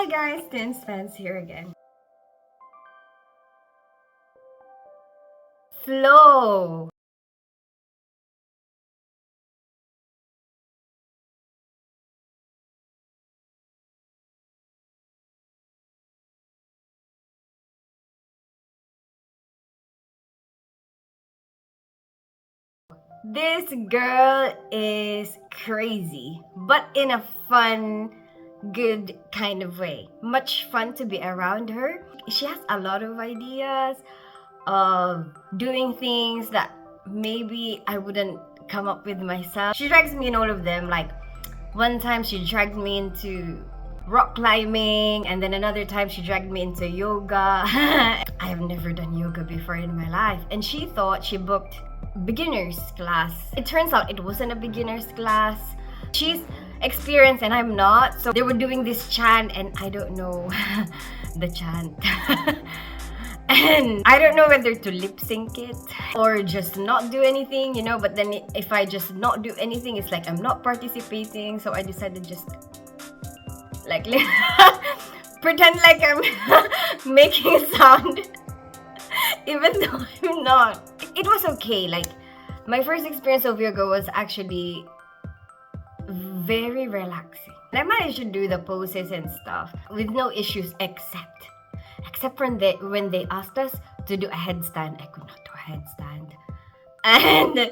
Hi guys, Tins Fans here again. FLO. This girl is crazy, but in a fun, good kind of way. Much fun to be around her. She has a lot of ideas of doing things that maybe I wouldn't come up with myself. She drags me in all of them. Like one time she dragged me into rock climbing, and then another time she dragged me into yoga. I have never done yoga before in my life, and she thought she booked beginner's class. It turns out it wasn't a beginner's class. She's experienced and I'm not, so they were doing this chant and I don't know the chant. And I don't know whether to lip sync it or just not do anything, but then if I just not do anything, it's like I'm not participating. So I decided just like pretend like I'm making sound even though I'm not. It was okay. Like my first experience of yoga was actually very relaxing. I managed to do the poses and stuff with no issues except when they asked us to do a headstand. I could not do a headstand, and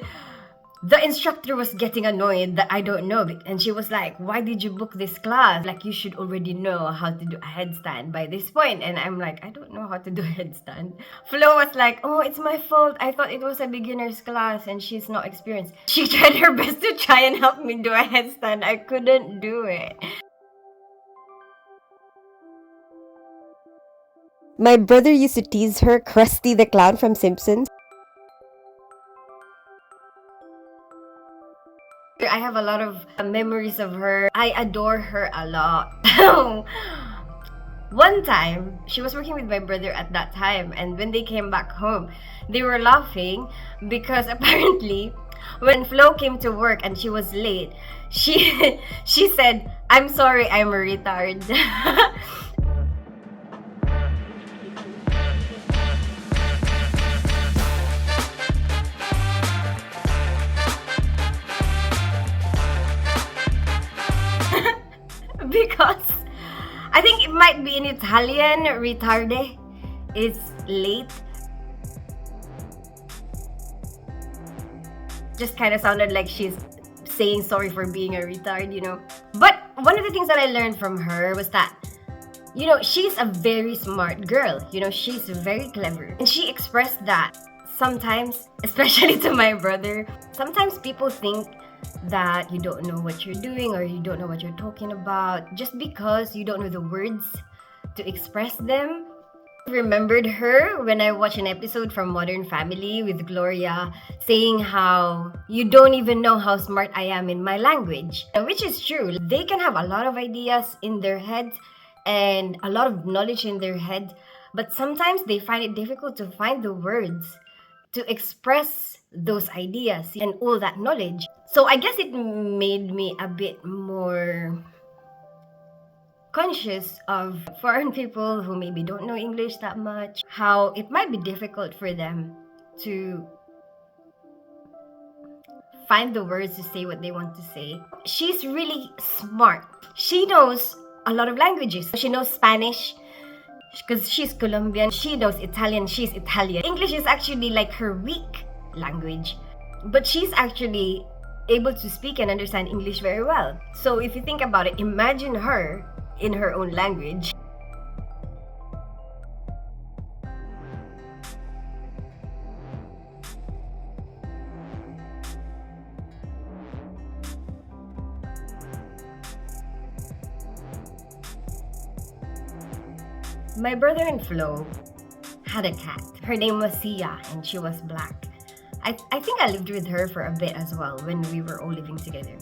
the instructor was getting annoyed that I don't know, and she was like, why did you book this class? Like, you should already know how to do a headstand by this point. And I'm like, I don't know how to do a headstand. Flo was like, oh, it's my fault, I thought it was a beginner's class and she's not experienced. She tried her best to try and help me do a headstand. I couldn't do it. My brother used to tease her, Krusty the Clown from Simpsons. I have a lot of memories of her. I adore her a lot. One time, she was working with my brother at that time, and when they came back home, they were laughing because apparently when Flo came to work and she was late, she said, I'm sorry, I'm a retard. Because I think it might be in Italian, ritarde is late. Just kind of sounded like she's saying sorry for being a retard, But one of the things that I learned from her was that, she's a very smart girl. She's very clever. And she expressed that sometimes, especially to my brother, sometimes people think that you don't know what you're doing or you don't know what you're talking about just because you don't know the words to express them. I remembered her when I watched an episode from Modern Family with Gloria saying how you don't even know how smart I am in my language, which is true. They can have a lot of ideas in their heads and a lot of knowledge in their head, but sometimes they find it difficult to find the words to express those ideas and all that knowledge. So I guess it made me a bit more conscious of foreign people who maybe don't know English that much, how it might be difficult for them to find the words to say what they want to say. She's really smart. She knows a lot of languages. She knows Spanish because she's Colombian. She knows Italian. She's Italian. English is actually like her weak language, but she's actually able to speak and understand English very well. So if you think about it, imagine her in her own language. My brother and Flo had a cat. Her name was Sia and she was black. I think I lived with her for a bit as well when we were all living together.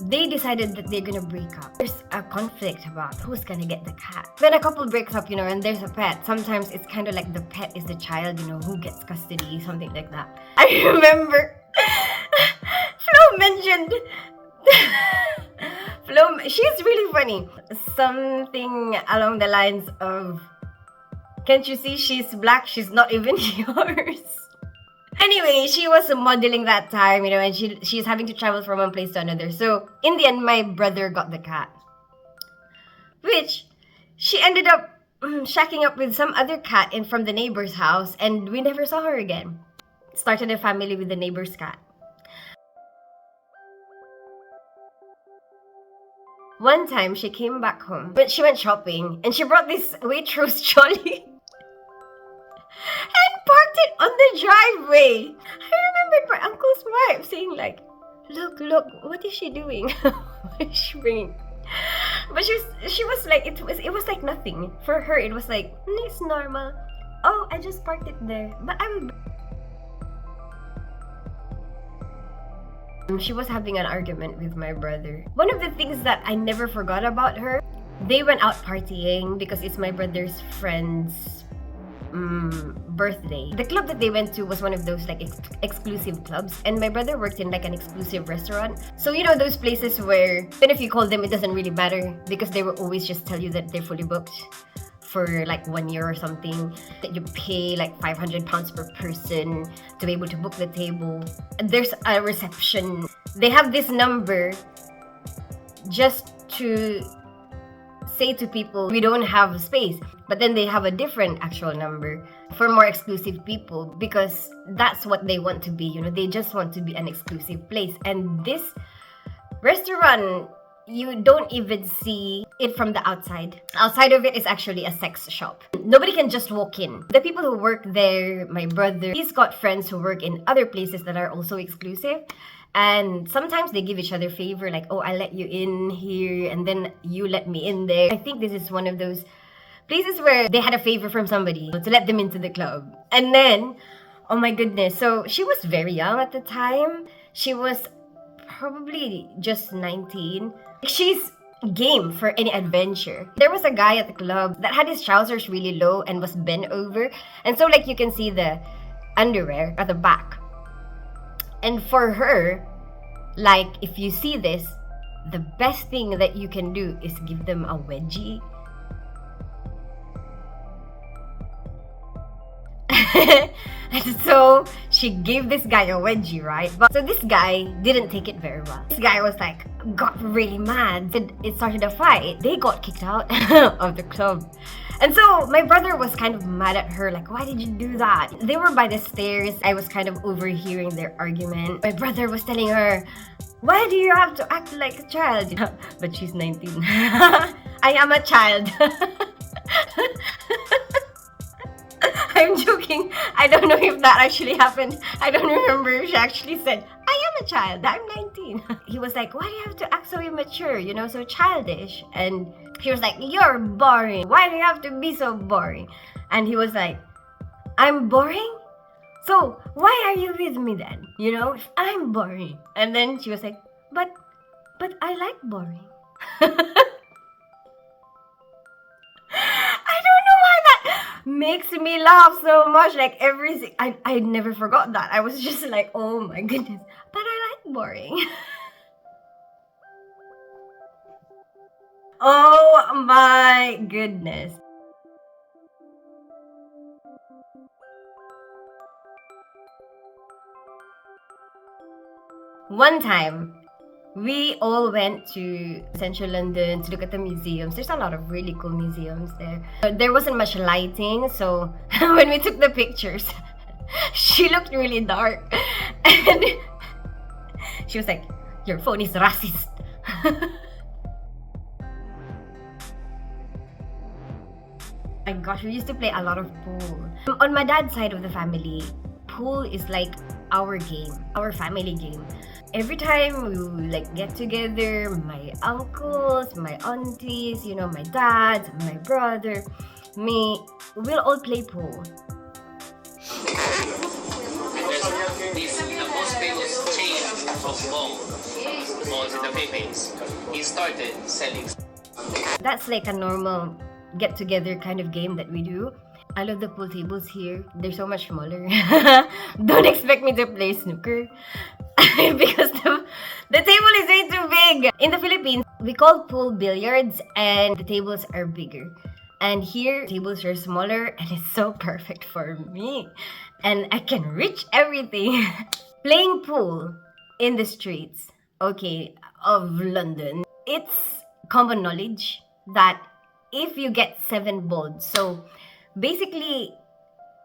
They decided that they're gonna break up. There's a conflict about who's gonna get the cat. When a couple breaks up, and there's a pet, sometimes it's kind of like the pet is the child, who gets custody, something like that. I remember Flo FLO, she's really funny. Something along the lines of, can't you see she's black? She's not even yours. Anyway, she was modeling that time, you know, and she's having to travel from one place to another. So, in the end, my brother got the cat. Which, she ended up shacking up with some other cat from the neighbor's house, and we never saw her again. Started a family with the neighbor's cat. One time, she came back home, but she went shopping, and she brought this Waitrose trolley and parked it on the driveway. I remembered my uncle's wife saying like, look, what is she doing? What is she bringing? But she was like, it was like nothing. For her, it was like, it's normal. Oh, I just parked it there. But she was having an argument with my brother. One of the things that I never forgot about her, they went out partying because it's my brother's friend's birthday. The club that they went to was one of those like exclusive clubs, and my brother worked in like an exclusive restaurant. So you know those places where even if you call them, it doesn't really matter because they will always just tell you that they're fully booked for like 1 year or something, that you pay like 500 pounds per person to be able to book the table. There's a reception. They have this number just to say to people, we don't have space. But then they have a different actual number for more exclusive people because that's what they want to be, you know, they just want to be an exclusive place. And this restaurant, you don't even see it from the outside. Outside of it is actually a sex shop. Nobody can just walk in. The people who work there, my brother, he's got friends who work in other places that are also exclusive. And sometimes they give each other favor, like, oh, I let you in here and then you let me in there. I think this is one of those places where they had a favor from somebody to let them into the club. And then, oh my goodness, so she was very young at the time. She was probably just 19. She's game for any adventure. There was a guy at the club that had his trousers really low and was bent over. And so like you can see the underwear at the back. And for her, like if you see this, the best thing that you can do is give them a wedgie. And so she gave this guy a wedgie, right? But so this guy didn't take it very well. This guy was like, got really mad. It started a fight. They got kicked out of the club. And so my brother was kind of mad at her, like, why did you do that? They were by the stairs. I was kind of overhearing their argument. My brother was telling her, why do you have to act like a child? But she's 19. I am a child. I'm joking. I don't know if that actually happened. I don't remember if she actually said, I am a child. I'm 19. He was like, why do you have to act so immature, you know, so childish? And he was like, you're boring. Why do you have to be so boring? And he was like, I'm boring? So why are you with me then? You know, if I'm boring. And then she was like, but I like boring. Makes me laugh so much. Like I never forgot that. I was just like, oh my goodness, but I like boring. Oh my goodness. One time we all went to central London to look at the museums. There's a lot of really cool museums there. There wasn't much lighting, so when we took the pictures, she looked really dark. And she was like, your phone is racist. My gosh, we used to play a lot of pool. On my dad's side of the family, pool is like our game, our family game. Every time we like get together, my uncles, my aunties, you know, my dad, my brother, me, we'll all play pool. This is the most famous chain of malls in the Philippines. He started selling. That's like a normal get-together kind of game that we do. I love the pool tables here. They're so much smaller. Don't expect me to play snooker because the table is way too big. In the Philippines, we call pool billiards, and the tables are bigger. And here, tables are smaller, and it's so perfect for me. And I can reach everything. Playing pool in the streets, okay, of London, it's common knowledge that if you get 7 balls, so basically,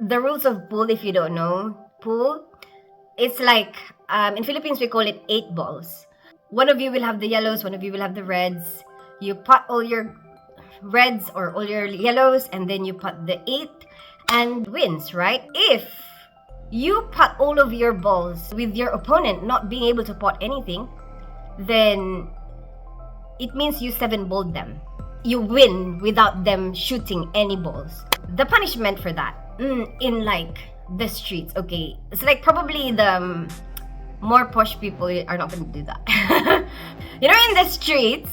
the rules of pool, if you don't know, pool, it's like, in Philippines, we call it 8 balls. One of you will have the yellows, one of you will have the reds. You pot all your reds or all your yellows, and then you pot the 8 and wins, right? If you pot all of your balls with your opponent not being able to pot anything, then it means you 7-balled them. You win without them shooting any balls. The punishment for that, in like the streets, okay, it's like probably the more posh people are not going to do that. You know, in the streets,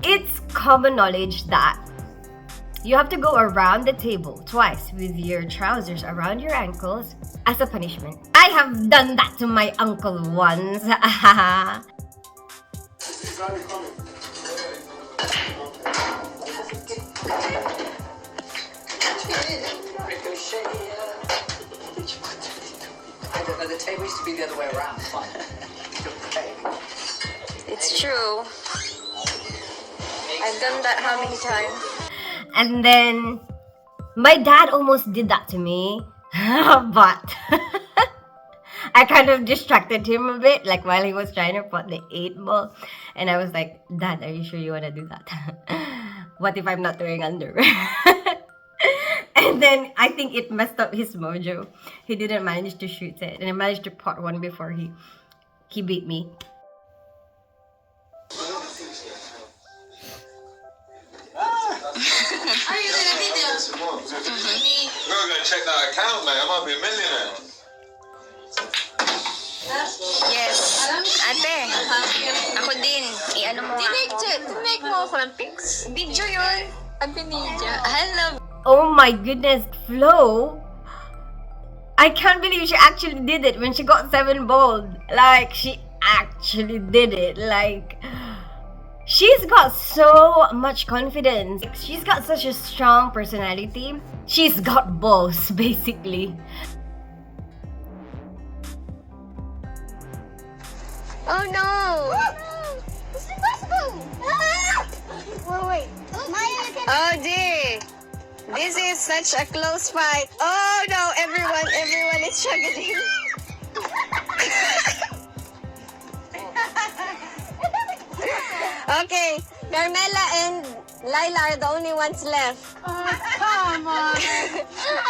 it's common knowledge that you have to go around the table twice with your trousers around your ankles as a punishment. I have done that to my uncle once. The table used to be the other way around. It's true. I've done that how many times? And then my dad almost did that to me, but I kind of distracted him a bit, like while he was trying to pot the 8 ball, and I was like, Dad, are you sure you want to do that? What if I'm not wearing underwear? And then I think it messed up his mojo. He didn't manage to shoot it, and I managed to pot one before he beat me. Are you gonna video? We're gonna check that account, man. I might be a millionaire. Yes. Ate, ako din. I-ano mo Tinake mo ako ng pics. Video yun. Ate Nidia. Hello. Oh my goodness, Flo! I can't believe she actually did it when she got 7 balls. Like, she actually did it. Like, she's got so much confidence. She's got such a strong personality. She's got balls, basically. Oh no! It's impossible! Wait. Oh dear! This is such a close fight. Oh no! Everyone is struggling. Okay, Carmela and Laila are the only ones left. Come on!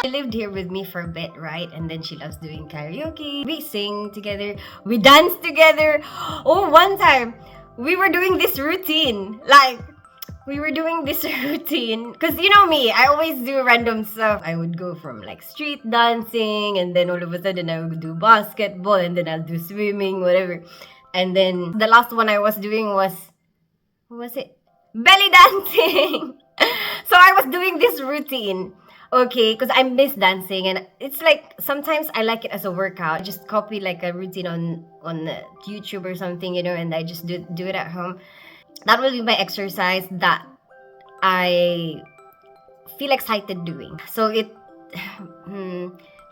She lived here with me for a bit, right? And then she loves doing karaoke. We sing together. We dance together. Oh, one time, we were doing this routine. Because you know me, I always do random stuff. I would go from like street dancing, and then all of a sudden I would do basketball, and then I'll do swimming, whatever. And then the last one I was doing was, what was it? Belly dancing. So I was doing this routine, okay, because I miss dancing, and it's like sometimes I like it as a workout. I just copy like a routine on YouTube or something, you know, and I just do it at home. That will be my exercise that I feel excited doing. So it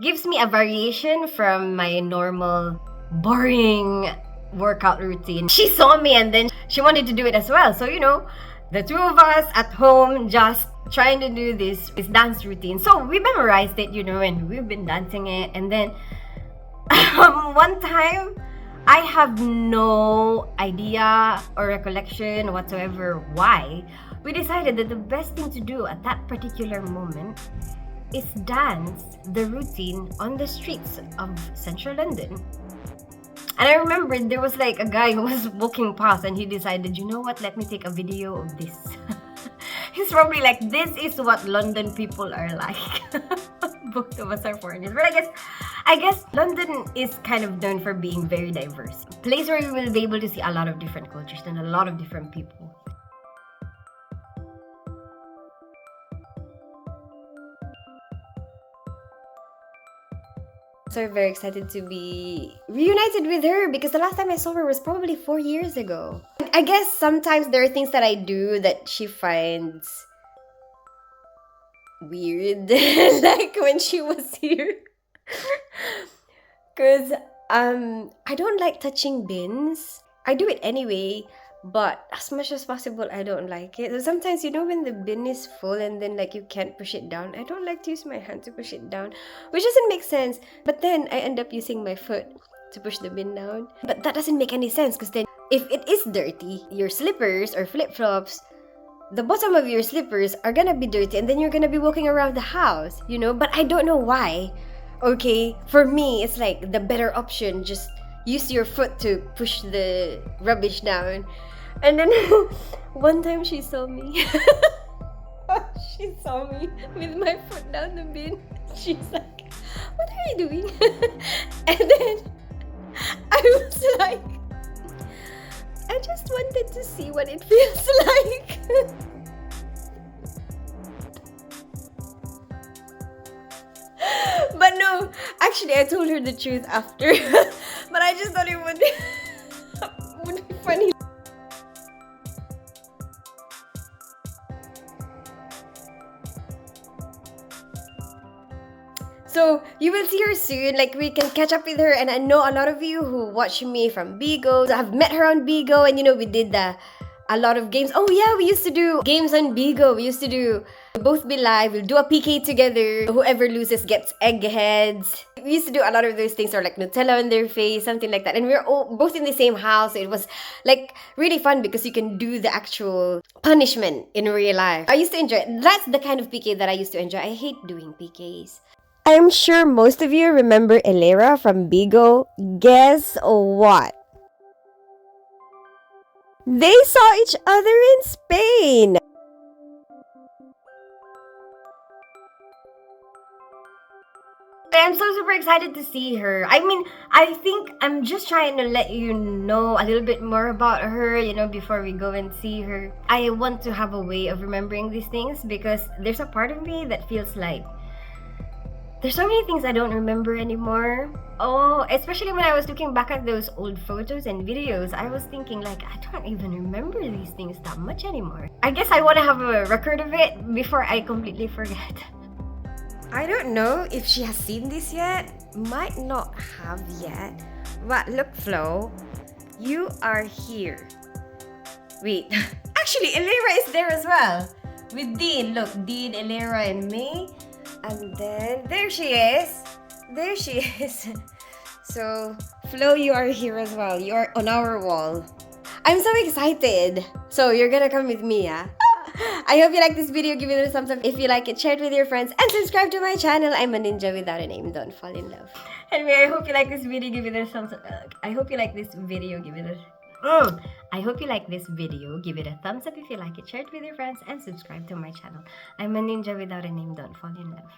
gives me a variation from my normal boring workout routine. She saw me and then she wanted to do it as well. So, you know, the two of us at home just trying to do this dance routine. So we memorized it, you know, and we've been dancing it. And then one time, I have no idea or recollection whatsoever why we decided that the best thing to do at that particular moment is dance the routine on the streets of central London. And I remember there was like a guy who was walking past and he decided, you know what, let me take a video of this. He's probably like, this is what London people are like. Both of us are foreigners. But I guess London is kind of known for being very diverse. A place where you will be able to see a lot of different cultures and a lot of different people. So I'm very excited to be reunited with her because the last time I saw her was probably 4 years ago. I guess sometimes there are things that I do that she finds weird. Like when she was here. Because I don't like touching bins. I do it anyway, but as much as possible I don't like it. So sometimes, you know, when the bin is full and then like you can't push it down, I don't like to use my hand to push it down, which doesn't make sense. But then I end up using my foot to push the bin down. But that doesn't make any sense, because then if it is dirty, your slippers or flip-flops, the bottom of your slippers are gonna be dirty, and then you're gonna be walking around the house, you know? But I don't know why. Okay, for me, it's like the better option. Just use your foot to push the rubbish down. And then one time she saw me. She saw me with my foot down the bin. She's like, "What are you doing?" And then I was like, I just wanted to see what it feels like. But no, actually I told her the truth after. But I just thought it would be funny. So you will see her soon. Like, we can catch up with her, and I know a lot of you who watch me from Bigo have met her on Bigo, and you know, we did a lot of games. Oh yeah, we used to do games on Bigo. We used to do both be live. We'll do a PK together. Whoever loses gets eggheads. We used to do a lot of those things, or like Nutella on their face, something like that. And we're all both in the same house. So it was like really fun because you can do the actual punishment in real life. I used to enjoy it. That's the kind of PK that I used to enjoy. I hate doing PKs. I'm sure most of you remember Elera from Bigo. Guess what? They saw each other in Spain. I'm so super excited to see her. I mean, I think I'm just trying to let you know a little bit more about her, you know, before we go and see her. I want to have a way of remembering these things, because there's a part of me that feels like there's so many things I don't remember anymore. Oh, especially when I was looking back at those old photos and videos, I was thinking like, I don't even remember these things that much anymore. I guess I want to have a record of it before I completely forget. I don't know if she has seen this yet. Might not have yet. But look, Flo, you are here. Wait, actually, Elera is there as well. With Dean. Look, Dean, Elera, and May. And then, there she is. There she is. So, Flo, you are here as well. You are on our wall. I'm so excited. So, you're gonna come with me, yeah? I hope you like this video. Give it a thumbs up if you like it. Share it with your friends. And subscribe to my channel. I'm a ninja without a name. Don't fall in love. Anyway, I hope you like this video. Give it a thumbs up. I hope you like this video. Give it a... I hope you like this video. Give it a thumbs up if you like it. Share it with your friends and subscribe to my channel. I'm a ninja without a name. Don't fall in love.